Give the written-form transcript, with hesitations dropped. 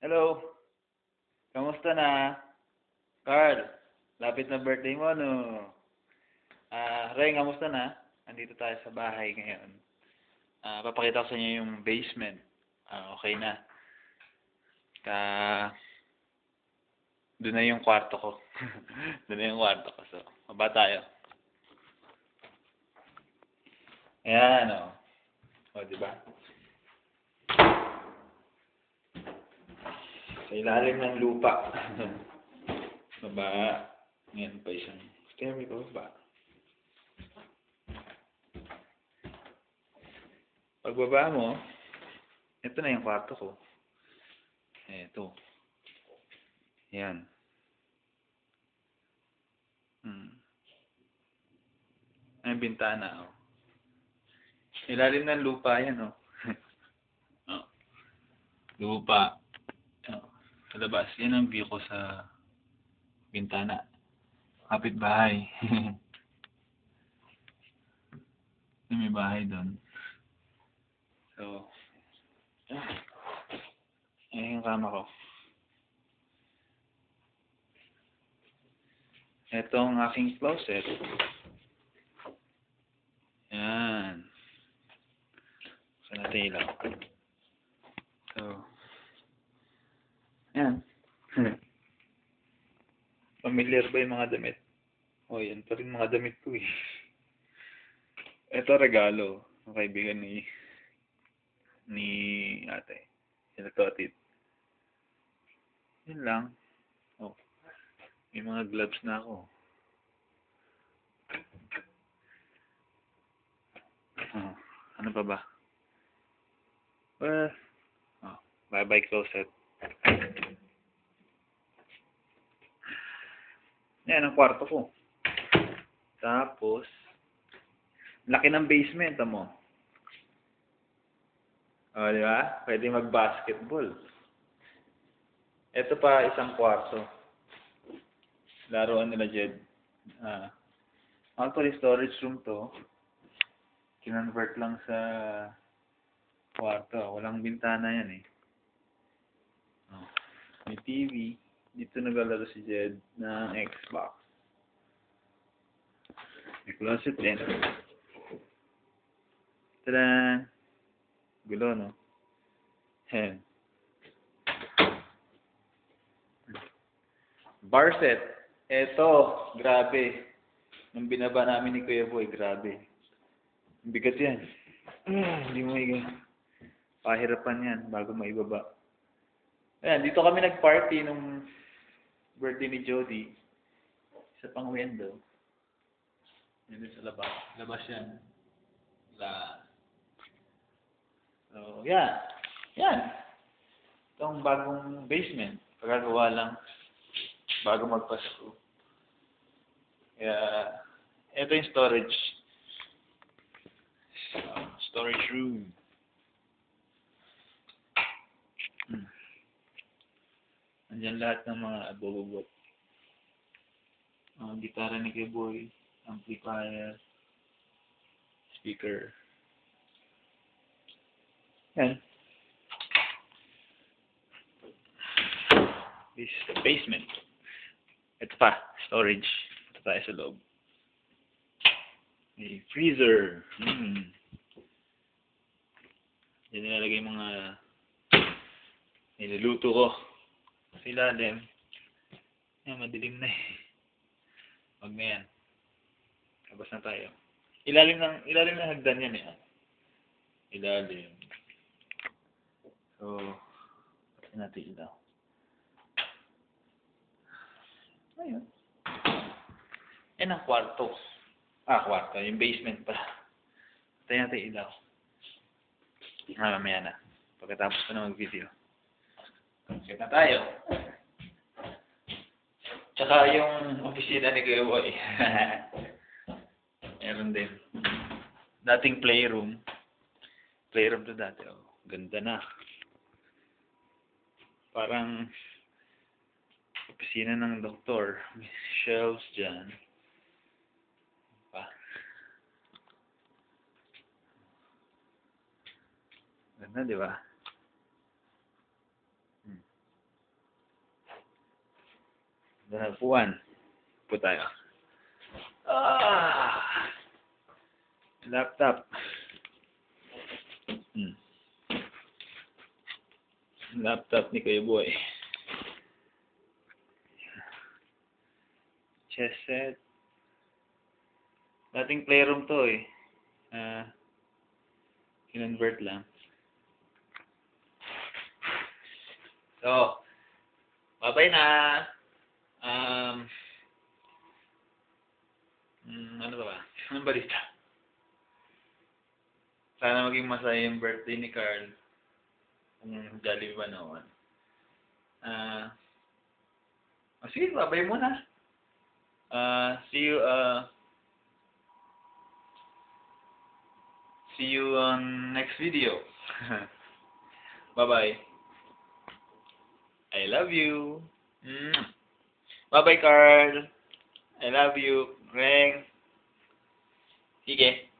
Hello, kamusta na? Carl, lapit na birthday mo, no? Ray, kamusta na? Andito tayo sa bahay ngayon. Papakita ko sa inyo yung basement. Okay na. Ka, doon na yung kwarto ko. Doon na yung kwarto ko. So, baba tayo. Ayan, o. O, diba? Sa ilalim ng lupa. Baba. Ngayon pa isang stairway pa baba. Pagbaba mo, ito na yung kwarto ko. Ito. Yan. Ay, bintana, oh. Ilalim ng lupa yan, oh. Oh. Lupa. Oh. Sa labas. Yan ang view ko sa bintana. Kapit-bahay. May bahay doon. So, ayan yung kama ko. Ito ang aking closet. Yan. Saan natin ilaw? So, yan. Familiar ba yung mga damit? O, yan pa rin mga damit ko eh. Ito regalo ng kaibigan ni ate. Sila Totit. Yun lang. Oh, may mga gloves na ako. Oh, ano pa ba? Well, oh, bye-bye closet. Yan ang kwarto ko. Tapos, laki ng basement, mo. O, di ba? Pwede mag-basketball. Ito pa, isang kwarto. Laruan nila, Jed. Actually, storage room to. Kinonvert lang sa kwarto. Walang bintana yan eh. Oh, may TV. Dito naglalaro si Jed ng Xbox. May closet din. Tada! Gulo, no? Hen. Bar set. Eto, grabe. Nung binaba namin ni Kuya Boy, grabe. Bigat yan. Hindi mo pahirapan yan bago maibaba. Ayan, dito kami nag-party nung birthday ni Jody. Isa pang window. Yan din sa labas. Labas yan. So, yan. Yan. Itong bagong basement. Pagagawa lang bago magpasko. Kaya, ito yung storage. Storage room. Andyan lahat ng mga abobobot. Gitara ni Keboy, amplifier, speaker. Yan. This is the basement. Ito pa, storage. Ito tayo sa loob. May freezer. Yan nilalagay yung mga niluluto ko. Sa ilalim. Yan, madilim na eh. Wag na yan. Labas na tayo. Ilalim ng hagdan yan eh. Ilalim. So, pati natin ilaw. Ayun. Yan ang kwarto. Kwarto. Yung basement pa. Pati natin ilaw. Mamaya na. Pagkatapos ko na mag-video. Set na tayo. Tsaka yung opisina ni Kuya Boy. Meron din. Dating playroom. Playroom to dati. Oh, ganda na. Parang opisina ng doktor. May shelves dyan. Ganda, di ba? Doon upuan. Upo tayo. Ah! Laptop. Laptop ni Kuya Boy. Chess set. Dating playroom to eh. Kinonvert lang. So, bye-bye na. Ano ba ba? Anong balita? Sana maging masaya yung birthday ni Carl. Kung Jollibee ba noon. Sige, bye-bye muna. See you on next video. Bye-bye. I love you. Bye-bye, Carl. I love you. Reng. Sige.